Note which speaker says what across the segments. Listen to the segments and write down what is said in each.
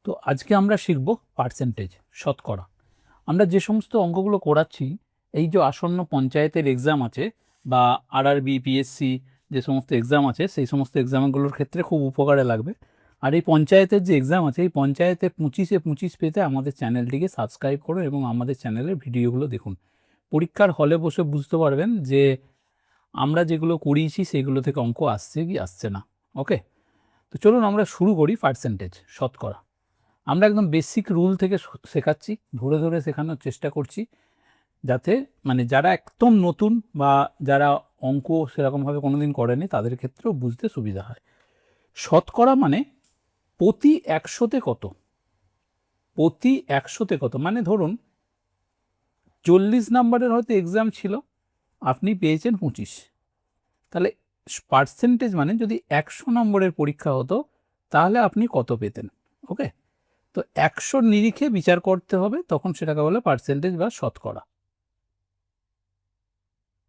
Speaker 1: তো আজকে আমরা শিখব পার্সেন্টেজ, শতকরা। আমরা যে সমস্ত অঙ্কগুলো করাচ্ছি, এই যে আসন্ন পঞ্চায়েতের এক্সাম আছে বা আরআরবি, পিএসসি যে সমস্ত এক্সাম আছে, সেই সমস্ত এক্সামগুলোর ক্ষেত্রে খুব উপকারে লাগবে। আর এই পঞ্চায়েতের যে এক্সাম আছে, এই পঞ্চায়েতে 25-এ 25 পেতে আমাদের চ্যানেলটিকে সাবস্ক্রাইব করুন এবং আমাদের চ্যানেলের ভিডিওগুলো দেখুন। পরীক্ষার হলে বসে বুঝতে পারবেন যে আমরা যেগুলো করিয়েছি সেগুলো থেকে অঙ্ক আসছে কি আসছে না। ওকে, তো চলুন আমরা শুরু করি পার্সেন্টেজ, শতকরা। আমরা একদম বেসিক রুল থেকে শেখাচ্ছি, ধরে ধরে শেখানোর চেষ্টা করছি, যাতে মানে যারা একদম নতুন বা যারা অঙ্ক সেরকমভাবে কোনোদিন করেনি তাদের ক্ষেত্রেও বুঝতে সুবিধা হয়। শতকরা মানে প্রতি 100-তে কত, প্রতি 100-তে কত, মানে ধরুন 40 নম্বরের হয়তো এক্সাম ছিল, আপনি পেয়েছেন 25, তাহলে পার্সেন্টেজ মানে যদি 100 নম্বরের পরীক্ষা হতো তাহলে আপনি কত পেতেন। ওকে, তো 100 নিরিখে বিচার করতে হবে, তখন সেটাকে বলে পার্সেন্টেজ বা শতকরা।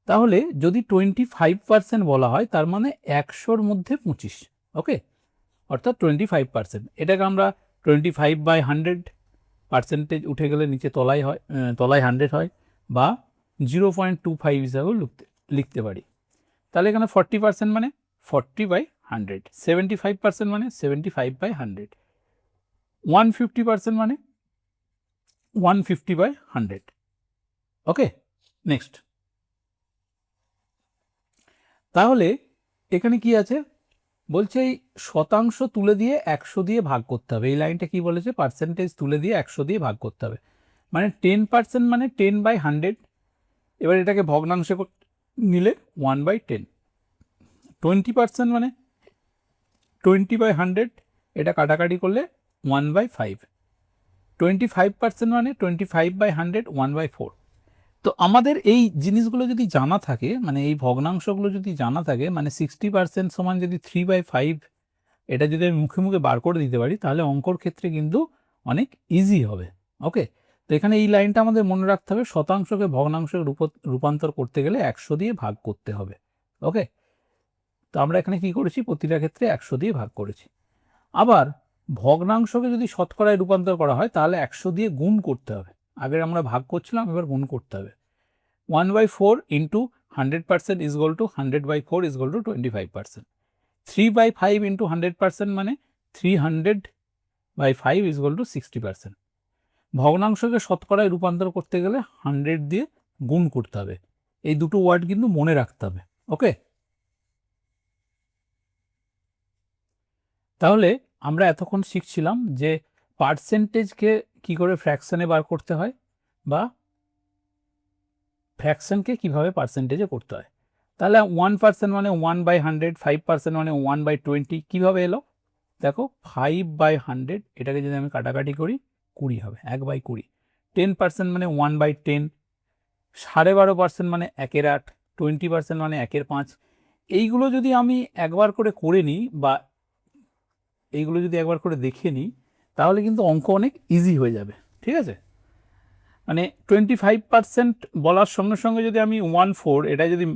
Speaker 1: তাহলে যদি 25% বলা হয়, তার মানে 100-র মধ্যে 25। ওকে, অর্থাৎ 25%। এটাকে আমরা 25/100, পার্সেন্টেজ উঠে গেলে নিচে তলায় হয়, তলায় 100 হয়, বা 0.25 হিসাবেও লিখতে পারি। তাহলে এখানে 40% মানে 40/100, 75% মানে 75/100, 150% মানে 150/100। ওকে, নেক্সট। তাহলে এখানে কি আছে বলছে, এই শতাংশ তুলে দিয়ে 100 দিয়ে ভাগ করতে হবে। এই লাইনটা কি বলেছে, পার্সেন্টেজ তুলে দিয়ে 100 দিয়ে ভাগ করতে হবে, মানে 10% মানে 10/100। এবার এটাকে ভগ্নাংশে নিলে 1/10। 20% মানে 20/100, এটা কাটাকাটি করলে 1/5। 25% মানে 25/100, 1/4। তো আমাদের এই জিনিসগুলো যদি জানা থাকে, মানে এই ভগ্নাংশগুলো যদি জানা থাকে, মানে 60% সমান যদি 3/5, এটা যদি আমি মুখে মুখে বার করে দিতে পারি, তাহলে অঙ্কর ক্ষেত্রে কিন্তু অনেক ইজি হবে। ওকে, তো এখানে এই লাইনটা আমাদের মনে রাখতে হবে, শতাংশকে ভগ্নাংশে রূপান্তর করতে গেলে 100 দিয়ে ভাগ করতে হবে। ওকে, তো আমরা এখানে কি করেছি, প্রতিটা ক্ষেত্রে 100 দিয়ে ভাগ করেছি। আবার ভগ্নাংশকে যদি শতকরায় রূপান্তর করা হয়, তাহলে 100 দিয়ে গুণ করতে হবে। আগে আমরা ভাগ করছিলাম, এবার গুণ করতে হবে। 1/4 into 100% is equal two 100/4 is equal two 25%। 3/5 into 100% মানে 300/5 ইজ ইকুয়াল টু 60%। ভগ্নাংশকে শতকরায় রূপান্তর করতে গেলে 100 দিয়ে গুণ করতে হবে। এই দুটো ওয়ার্ড কিন্তু মনে রাখতে হবে। ওকে, তাহলে আমরা এতক্ষণ শিখছিলাম যে পার্সেন্টেজকে কি করে ফ্র্যাকশনে বার করতে হয়, বা ফ্র্যাকশনকে কিভাবে পার্সেন্টেজে করতে হয়। তাহলে 1% মানে 1/100, 5% মানে 1/20। কিভাবে এলো দেখো, 5/100, এটাকে যদি আমি কাটাকাটি করি 20 হবে, 1/20। 10% মানে 1/10, 12.5% মানে 1/8, 20% মানে 1/5। এইগুলো যদি আমি একবার করে নিই, বা এইগুলো যদি একবার করে দেখে নিই, তাহলে কিন্তু অঙ্ক অনেক ইজি হয়ে যাবে। ঠিক আছে, মানে 25% বলার সঙ্গে সঙ্গে যদি আমি 1/4 এটা যদি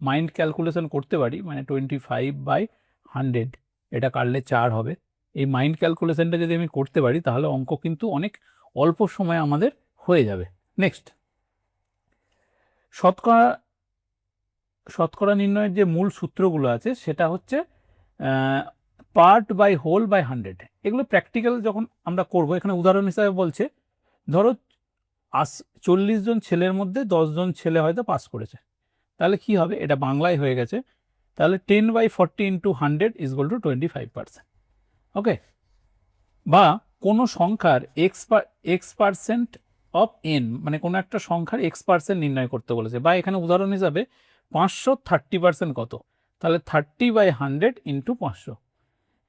Speaker 1: মাইন্ড ক্যালকুলেশন করতে পারি, মানে 25/100, এটা কাটলে 4 হবে। এই মাইন্ড ক্যালকুলেশনটা যদি আমি করতে পারি, তাহলে অঙ্ক কিন্তু অনেক অল্প সময়ে আমাদের হয়ে যাবে। নেক্সট, শতকরা শতকরা নির্ণয়ের যে মূল সূত্রগুলো আছে, সেটা হচ্ছে পার্ট বাই হোল বাই 100। এগুলো প্র্যাকটিক্যাল যখন আমরা করব, এখানে উদাহরণ হিসাবে বলছে, ধরো 40 জন ছেলের মধ্যে 10 জন ছেলে হয়তো পাস করেছে, তাহলে কি হবে, এটা বাংলায় হয়ে গেছে, তাহলে 10/40 ইন্টু 100 ইজ ইকুয়াল টু 25%। ওকে, বা কোনো সংখ্যার x% অফ n, মানে কোনো একটা সংখ্যার x% নির্ণয় করতে বলেছে, বা এখানে উদাহরণ হিসাবে 500 30% কত, তাহলে 30/100 ইন্টু 500।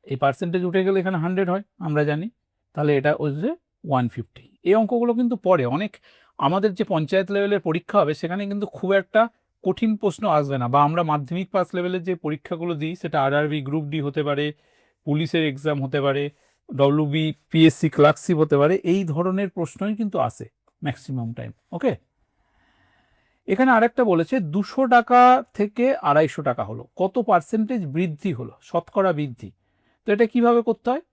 Speaker 1: এই পার্সেন্টেজ উঠে গেলে এখানে 100 হয়, আমরা জানি, তাহলে এটা হচ্ছে 150। এই অঙ্কগুলো কিন্তু পরে অনেক, আমাদের যে পঞ্চায়েত লেভেলের পরীক্ষা হবে সেখানে কিন্তু খুব একটা কঠিন প্রশ্ন আসবে না, বা আমরা মাধ্যমিক পাস লেভেলের যে পরীক্ষাগুলো দিই, সেটা আরআরবি, গ্রুপ ডি হতে পারে, পুলিশের এক্সাম হতে পারে, ডব্লিউবি, পিএসসি ক্লার্কশিপ হতে পারে, এই ধরনের প্রশ্নই কিন্তু আসে ম্যাক্সিমাম টাইম। ওকে, এখানে আরেকটা বলেছে 200 টাকা থেকে 250 টাকা হলো, কত পার্সেন্টেজ বৃদ্ধি হলো, শতকরা বৃদ্ধি। তো এটা কিভাবে করতে হয়,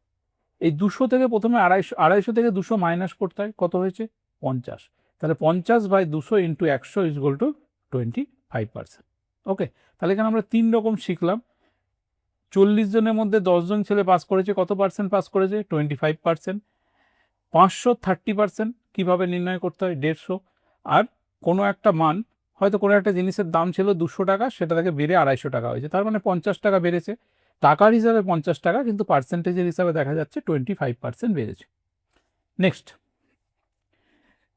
Speaker 1: এই 200 থেকে প্রথমে 250 থেকে 200 মাইনাস করতে হয়, কত হয়েছে 50। তাহলে 50/200 ইন্টু 100 ইজগুয়াল টু 25%। ওকে, তাহলে এখানে আমরা 3 রকম শিখলাম। 40 জনের মধ্যে 10 জন ছেলে পাস করেছে, কত পার্সেন্ট পাস করেছে 25%। 500 30% কীভাবে নির্ণয় করতে হয় 150। আর কোনো একটা মান, হয়তো কোনো একটা জিনিসের দাম ছিল 200 টাকা, সেটা থেকে বেড়ে 250 টাকা হয়েছে, তার মানে 50 টাকা বেড়েছে। টাকার হিসাবে 50 টাকা, কিন্তু পার্সেন্টেজের হিসাবে দেখা যাচ্ছে 25% বেড়েছে। নেক্সট,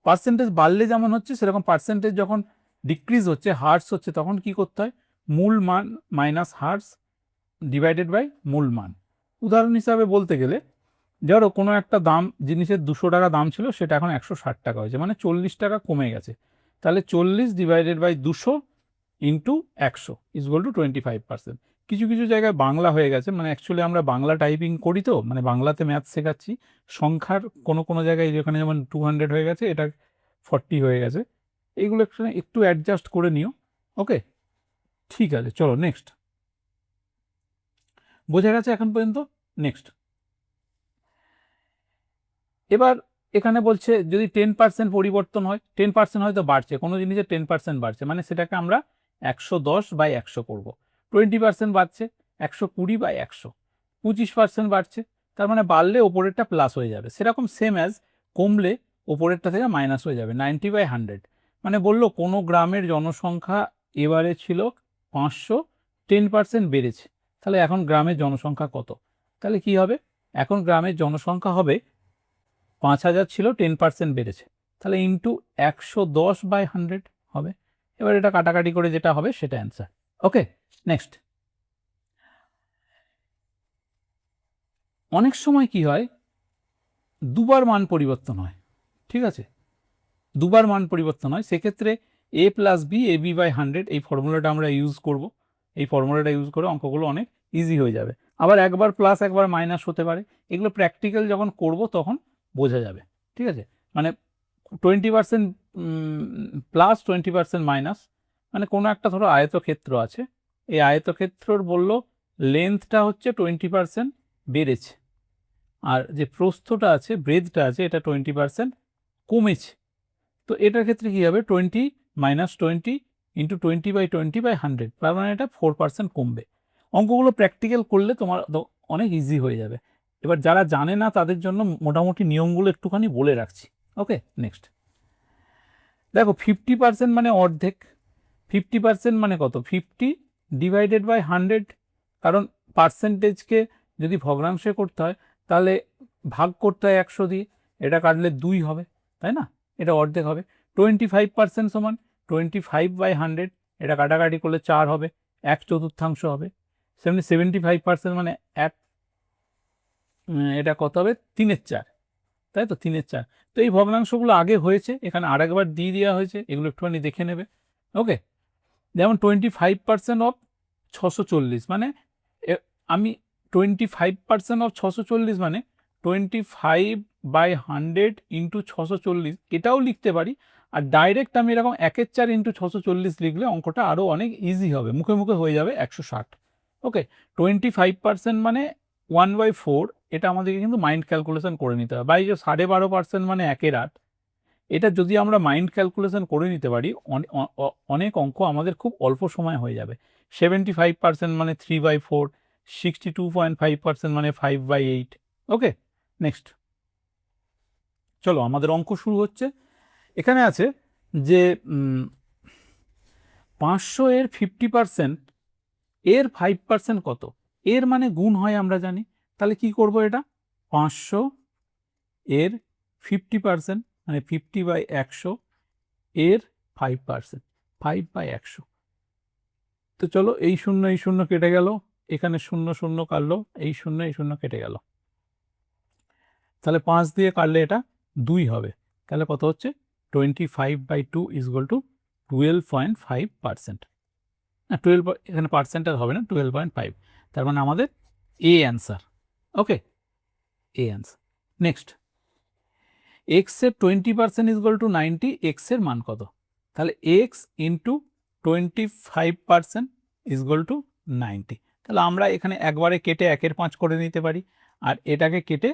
Speaker 1: পার্সেন্টেজ বাড়লে যেমন হচ্ছে সেরকম পার্সেন্টেজ যখন ডিক্রিজ হচ্ছে, হার্স হচ্ছে, তখন কি করতে হয়, মূল মান মাইনাস হার্স ডিভাইডেড বাই মূল মান। উদাহরণ হিসাবে বলতে গেলে, ধরো কোনো একটা দাম, জিনিসের 200 টাকা দাম ছিল, সেটা এখন 160 টাকা হয়েছে, মানে 40 টাকা কমে গেছে। তাহলে 40 ডিভাইডেড বাই 200 ইন্টু 100 ইজগুয়াল টু 25%। কিছু কিছু জায়গায় বাংলা হয়ে গেছে, মানে অ্যাকচুয়ালি আমরা বাংলা টাইপিং করি, তো মানে বাংলাতে ম্যাথ শেখাচ্ছি। সংখ্যার কোনো কোনো জায়গায় যেখানে যেমন 200 হয়ে গেছে, এটা 40 হয়ে গেছে, এইগুলো একটু অ্যাডজাস্ট করে নিও। ওকে, ঠিক আছে, চলো নেক্সট। বোঝা গেছে এখন পর্যন্ত? নেক্সট, এবার এখানে বলছে যদি 10% পরিবর্তন হয়, 10% হয়তো বাড়ছে, কোনো জিনিসের 10% বাড়ছে, মানে সেটাকে আমরা 110/100 করবো। 20% বাড়ছে, 120/100। 25% বাড়ছে, তার মানে বাড়লে ওপরেরটা প্লাস হয়ে যাবে। সেরকম সেম অ্যাজ কমলে ওপরেরটা থেকে মাইনাস হয়ে যাবে, 90/100। মানে বললো কোনো গ্রামের জনসংখ্যা এবারে ছিল 500, 10% বেড়েছে, তাহলে এখন গ্রামের জনসংখ্যা কত? তাহলে কি হবে, এখন গ্রামের জনসংখ্যা হবে 5000 ছিল, 10% বেড়েছে, তাহলে ইন্টু 110/100 হবে। এবার এটা কাটাকাটি করে যেটা হবে সেটা অ্যান্সার। ওকে, নেক্সট। অনেক সময় কি হয়, দুবার মান পরিবর্তন হয়, ঠিক আছে, দুবার মান পরিবর্তন হয়, সেক্ষেত্রে a প্লাস বি ab/100 এই ফর্মুলাটা আমরা ইউজ করব। এই ফর্মুলাটা ইউজ করে অঙ্কগুলো অনেক ইজি হয়ে যাবে। আবার একবার প্লাস একবার মাইনাস হতে পারে, এগুলো প্র্যাকটিক্যাল যখন করব তখন বোঝা যাবে, ঠিক আছে। মানে 20% প্লাস 20% মাইনাস, মানে কোনো একটা ধরো আয়তক্ষেত্র আছে, এই আয়তক্ষেত্রর বলল লেন্থটা হচ্ছে 20% বেড়েছে, আর যে প্রস্থটা আছে, ব্রেডটা আছে, এটা 20% কমেছে। তো এটার ক্ষেত্রে কী হবে, 20 মাইনাস 20 ইন্টু 20/20/100, তার মানে এটা 4% কমবে। অঙ্কগুলো প্র্যাকটিক্যাল করলে তোমার অনেক ইজি হয়ে যাবে। এবার যারা জানে না তাদের জন্য মোটামুটি নিয়মগুলো একটুখানি বলে রাখছি। ওকে, নেক্সট দেখো, 50% মানে অর্ধেক। 50% মানে কত, 50/100, কারণ পার্সেন্টেজকে যদি ভগ্নাংশে করতে হয় তাহলে ভাগ করতে হয় 100 দিয়ে, এটা কাটলে 2 হবে, তাই না, এটা অর্ধেক হবে। 25% সমান 25/100, এটা কাটাকাটি করলে 4 হবে, 1/4 হবে। সেমনি 75% মানে এটা কত হবে, 3/4, তাই তো, 3/4। তো এই ভগ্নাংশগুলো আগে হয়েছে, এখানে আরেকবার দিয়ে দেওয়া হয়েছে, এগুলো একটুখানি দেখে নেবে। ওকে, যেমন 25% অফ 640, মানে আমি 25% অফ 640 মানে 25/100 ইন্টু 640, এটাও লিখতে পারি। আর ডাইরেক্ট আমি এরকম 1/4 ইন্টু 640 লিখলে অঙ্কটা আরও অনেক ইজি হবে, মুখে মুখে হয়ে যাবে 160। ওকে, 25% মানে 1/4, এটা আমাদেরকে কিন্তু মাইন্ড ক্যালকুলেশন করে নিতে হবে। বা এই যে 12.5% মানে 1/8, এটা যদি আমরা মাইন্ড ক্যালকুলেশন করে নিতে পারি, অনেক অঙ্ক আমাদের খুব অল্প সময় হয়ে যাবে। 75% মানে 3/4, 62.5% মানে 5/8। ওকে, নেক্সট, চলো আমাদের অঙ্ক শুরু হচ্ছে। এখানে আছে যে 500 এর 50% এর 5% কত, এর মানে গুণ হয় আমরা জানি, তাহলে কি করব, এটা 500 এর 50% মানে 50/100 এর 5%, 5/100। তো চলো, এই শূন্য এই শূন্য কেটে গেল, এখানে শূন্য শূন্য কাটলো, এই শূন্য এই শূন্য কেটে গেল, তাহলে 5 দিয়ে কাটলে এটা 2 হবে, তাহলে কত হচ্ছে 25/2 ইজগুয়াল টু 12.5%। না, 12, এখানে পার্সেন্টেজ হবে না, 12.5, তার মানে আমাদের A answer. Okay, A answer. Next, এক্সের 20% ইজগুয়াল টু 90, এক্সের মান কত, তাহলে এক্স ইন্টু 25% ইজগুয়াল টু 90, তাহলে আমরা এখানে একবারে কেটে 1/5 করে নিতে পারি, আর এটাকে কেটে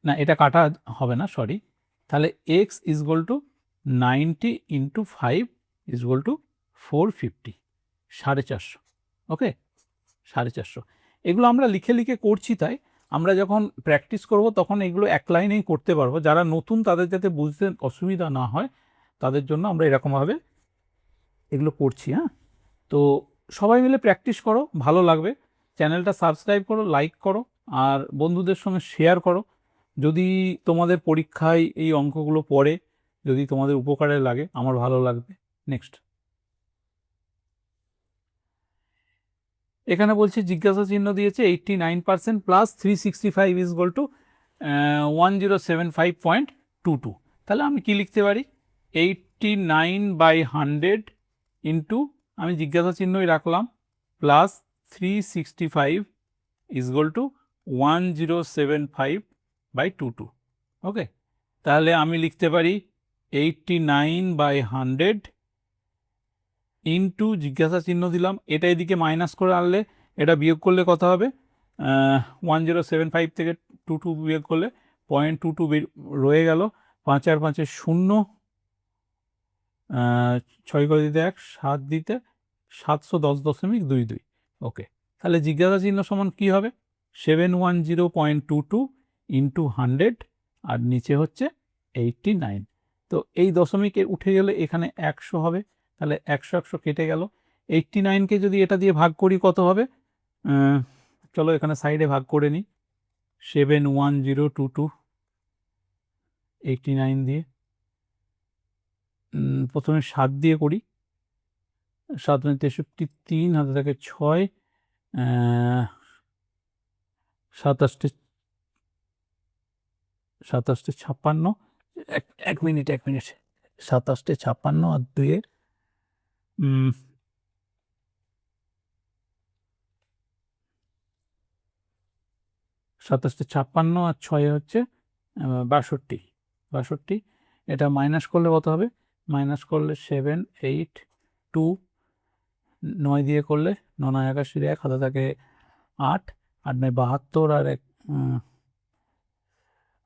Speaker 1: না, এটা কাটা হবে না, সরি। তাহলে x is equal two 90 into 5 is equal two 450, 450। ওকে, 450। এগুলো আমরা লিখে লিখে করছি, তাই আমরা যখন প্র্যাকটিস করব তখন এগুলো এক লাইনেই করতে পারবো। যারা নতুন তাদের যাতে বুঝতে অসুবিধা না হয় তাদের জন্য আমরা এরকমভাবে এগুলো করছি। হ্যাঁ, তো সবাই মিলে প্র্যাকটিস করো, ভালো লাগবে। চ্যানেলটা সাবস্ক্রাইব করো, লাইক করো, আর বন্ধুদের সঙ্গে শেয়ার করো। যদি তোমাদের পরীক্ষায় এই অঙ্কগুলো পড়ে, যদি তোমাদের উপকারে লাগে, আমার ভালো লাগবে। নেক্সট, এখানে বলছে জিজ্ঞাসা চিহ্ন দিয়েছে 89% প্লাস 365 ইজ ইকুয়াল টু 1075.22। তাহলে আমি কি লিখতে পারি? 89/100 ইন্টু, আমি জিজ্ঞাসা চিহ্নই রাখলাম, প্লাস 365 ইজ ইকুয়াল টু 1075/22। ওকে, তাহলে আমি লিখতে পারি 89/100 ইন্টু জিজ্ঞাসা চিহ্ন দিলাম, এটা এদিকে মাইনাস করে আনলে, এটা বিয়োগ করলে কত হবে? 1075 থেকে 22 বিয়োগ করলে 0.22 রয়ে গেল। 5 আর 5 শূন্য, 6 করে দিতে 1, 7 দিতে 710.22। ওকে, তাহলে জিজ্ঞাসা চিহ্ন সমান কী হবে? 710.22 ইন্টু 100, আর নিচে হচ্ছে 89। তো এই দশমিকে উঠে গেলে এখানে 100 হবে, তাহলে 100 কেটে গেল। 89কে যদি এটা দিয়ে ভাগ করি কত হবে? চলো এখানে সাইডে ভাগ করে নিই। 71022 89 দিয়ে, প্রথমে 7 দিয়ে করি, 7 63, 3 হাতে থাকে 6, 27 56, এক মিনিট 27 56 আর 2 27 56 আর 6 হচ্ছে 62। এটা মাইনাস করলে কত হবে? মাইনাস করলে 7 8 2, 9 দিয়ে করলে 9 81, 1 হাতে থাকে 8, 8 9 72, আর 1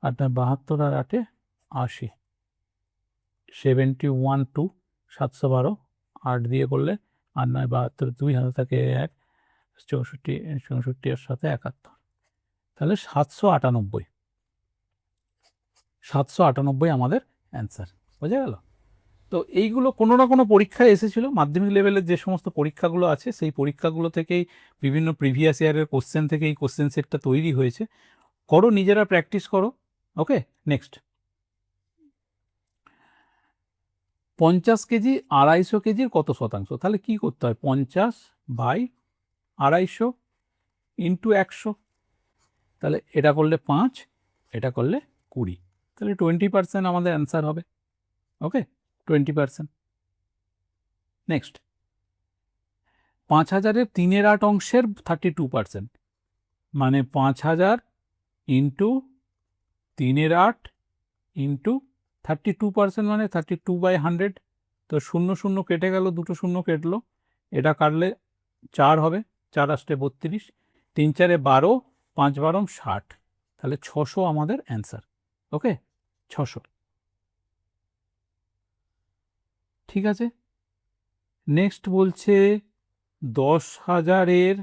Speaker 1: 8 9 72 আর 8 80, 71 2, 712, 8 দিয়ে করলে 8 9 72, 2 হাতে থাকে 1, 64 64 এর সাথে 71, তাহলে 798 আমাদের অ্যান্সার। বোঝা গেল? তো এইগুলো কোনো না কোনো পরীক্ষায় এসেছিল, মাধ্যমিক লেভেলের যে সমস্ত পরীক্ষাগুলো আছে সেই পরীক্ষাগুলো থেকেই, বিভিন্ন প্রিভিয়াস ইয়ারের কোশ্চেন থেকে এই কোশ্চেন সেটটা তৈরি হয়েছে। করো, নিজেরা প্র্যাকটিস করো। ওকে, নেক্সট, 50 কেজি 250 কেজির কত শতাংশ? তাহলে কি করতে হয়? 50/250 ইন্টু 100। তাহলে এটা করলে 5, এটা করলে 20, তাহলে 20% আমাদের অ্যান্সার হবে। ওকে, 20%। নেক্সট, 5000-এর 3/8 অংশের 32%, মানে 5000 ইন্টু 3/8 ইন্টু 32%, মানে 32/100। তো 0 0 কেটে গেল, দুটো শূন্য কেটলো, এটা কাটলে 4 হবে, 4 8 32, 3 4 12, 5 12 60, তাহলে 600 আমাদের অ্যান্সার। ওকে, 600। ঠিক আছে, নেক্সট বলছে 10,000-এর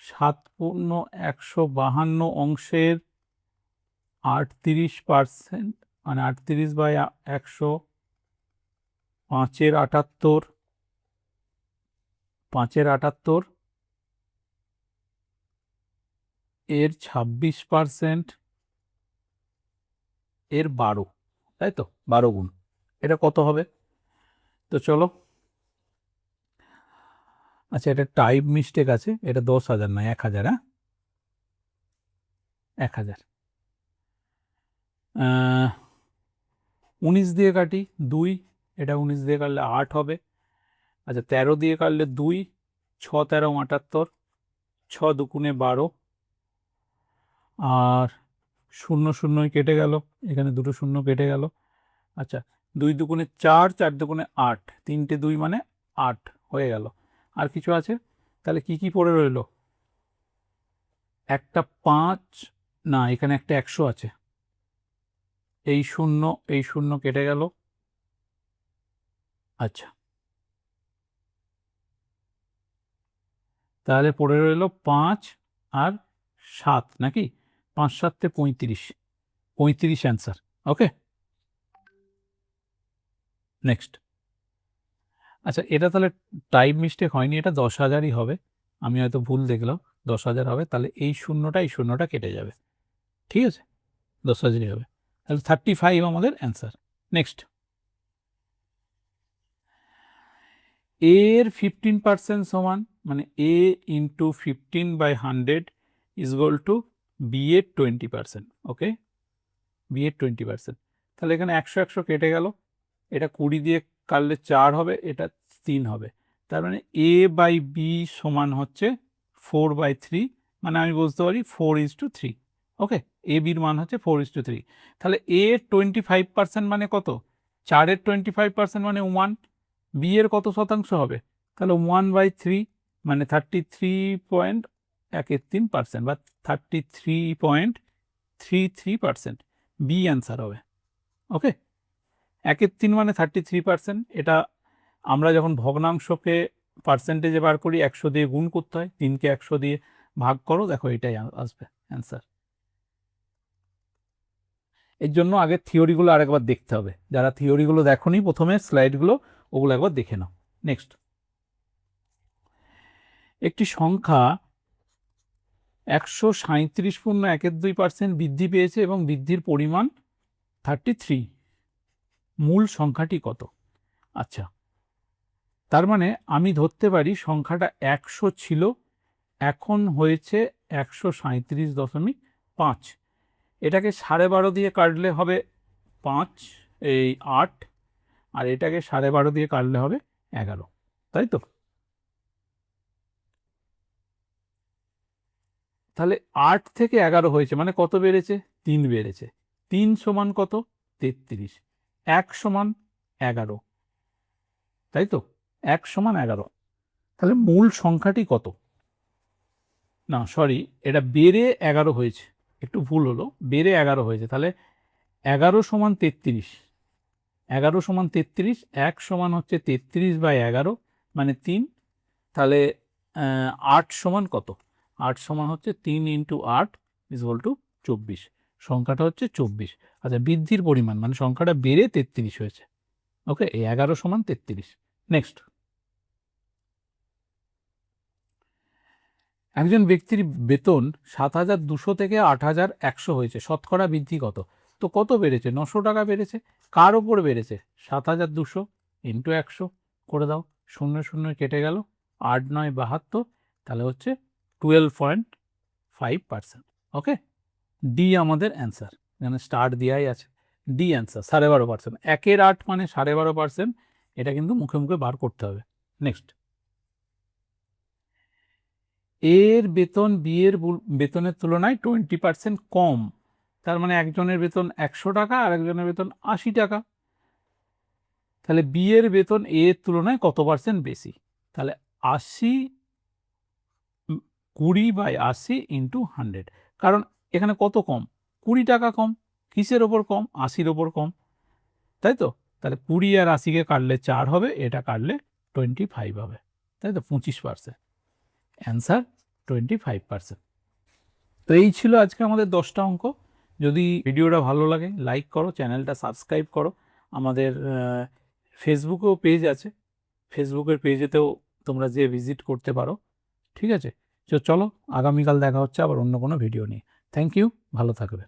Speaker 1: 7/152 অংশের 38%, মানে 38/100, 5-এর 78, 5-এর 78 এর 26%, এর 12, তাই তো 12 গুণ, এটা কত হবে? তো চলো, আচ্ছা এটা টাইপ মিস্টেক আছে, এটা 10,000 নয় 1,000। হ্যাঁ, 1,000। 19 দিয়ে কাটি 2, এটা 19 দিয়ে কাটলে 8 হবে। আচ্ছা 13 দিয়ে কাটলে 2, 6 13 78, 6 দুগুণে 12, আর 0 0 কেটে গেল, এখানে দুটো শূন্য কেটে গেল। আচ্ছা 2 দুগুণে 4, 4 দুগুণে 8, 3টে 2 মানে 8 হয়ে গেল। আর কিছু আছে? তাহলে কি কি পড়ে রইল? একটা 5, না এখানে একটা 100 আছে, এই শূন্য কেটে গেল। আচ্ছা, তাহলে পড়ে রইল 5 আর 7 নাকি, 5 7 35, 35 অ্যান্সার। ওকে, নেক্সট। আচ্ছা, এটা তাহলে টাইপ মিস্টেক হয়নি, এটা 10,000ই হবে, আমি হয়তো ভুল দেখলাম, 10,000 হবে, তাহলে এই শূন্যটা কেটে যাবে, ঠিক আছে, 10,000ই হবে, তাহলে 35 আমাদের অ্যান্সার। নেক্সট, এর 15% সমান, মানে A into 15/100 is equal to B এর 20%। ওকে, বি এর 20%, তাহলে এখানে 100 কেটে গেল, এটা 20 দিয়ে কাটলে 4 হবে, এটা 3 হবে, তার মানে এ বাই বি সমান হচ্ছে 4/3, মানে আমি বুঝতে পারি 4:3। ওকে, এ বির মান হচ্ছে 4:3, তাহলে এ এর 25% মানে কত, 4-এর 25% মানে 1, বি এর কত শতাংশ হবে, তাহলে 1/3 মানে 33.13% বা 33.33%, বি অ্যান্সার হবে। ওকে, 1/3 মানে 33%, এটা আমরা যখন ভগ্নাংশকে পার্সেন্টেজে বার করি 100 দিয়ে গুণ করতে হয়, 3কে 100 দিয়ে ভাগ করো, দেখো এটাই আসবে অ্যান্সার। এর জন্য আগে থিওরিগুলো আরেকবার দেখতে হবে, যারা থিওরিগুলো দেখোনি প্রথমে স্লাইডগুলো, ওগুলো একবার দেখে নাও। নেক্সট, একটি সংখ্যা 137.12% বৃদ্ধি পেয়েছে এবং বৃদ্ধির পরিমাণ 33, মূল সংখ্যাটি কত? আচ্ছা, তার মানে আমি ধরতে পারি সংখ্যাটা 100 ছিল, এখন হয়েছে 137.5, এটাকে 12.5 দিয়ে কাটলে হবে 5, এই 8, আর এটাকে 12.5 দিয়ে কাটলে হবে 11, তাই তো? তাহলে 8 থেকে 11 হয়েছে, মানে কত বেড়েছে, 3 বেড়েছে, 3 সমান কত, 33, 1 সমান 11, তাই তো, 1 সমান 11, তাহলে মূল সংখ্যাটি কত, না সরি, এটা বেড়ে 11 হয়েছে, একটু ভুল হলো, বেড়ে 11 হয়েছে, তাহলে 11 সমান 33, 11 সমান 33, 1 সমান হচ্ছে 33/11 মানে 3, তাহলে 8 সমান কত, 8 সমান হচ্ছে 3 × 8 ইজ ইকুয়াল টু 24, সংখ্যাটা হচ্ছে 24। আচ্ছা, বৃদ্ধির পরিমাণ মানে সংখ্যাটা বেড়ে 33 হয়েছে। ওকে, এই 11 সমান 33। নেক্সট, একজন ব্যক্তির বেতন 7,200 থেকে 8,100 হয়েছে, শতকরা বৃদ্ধি কত? তো কত বেড়েছে, 900 টাকা বেড়েছে, কার ওপর বেড়েছে, 7,200 ইন্টু 100 করে দাও, 0 কেটে গেল, 8 9 72, তাহলে হচ্ছে 12.5%। ওকে, ডি আমাদের অ্যান্সার, এখানে স্টার দেওয়াই আছে, ডি অ্যান্সার 12.5%, 1-এর 8 মানে 12.5%, এটা কিন্তু মুখে মুখে বার করতে হবে। নেক্সট, এর বেতন বি এর বেতনের তুলনায় 20% কম, তার মানে একজনের বেতন 100 টাকা আর একজনের বেতন 80 টাকা, তাহলে বি এর বেতন এ এর তুলনায় কত পার্সেন্ট বেশি, তাহলে 80, 20/80 ইন্টু 100, কারণ এখানে কত কম, 20 টাকা কম, কিসের ওপর কম, 80-র ওপর কম, তাই তো, তাহলে 20 আর 80-কে কাটলে 4 হবে, এটা কাটলে 25 হবে, তাই তো, 25%, অ্যান্সার 25%। তো এই ছিল আজকে আমাদের 10টা অঙ্ক। যদি ভিডিওটা ভালো লাগে লাইক করো, চ্যানেলটা সাবস্ক্রাইব করো, আমাদের ফেসবুকেও পেজ আছে, ফেসবুকের পেজেতেও তোমরা যেয়ে ভিজিট করতে পারো, ঠিক আছে। চলো, আগামীকাল দেখা হচ্ছে আবার অন্য কোনো ভিডিও নিয়ে। থ্যাংক ইউ, ভালো থাকবে।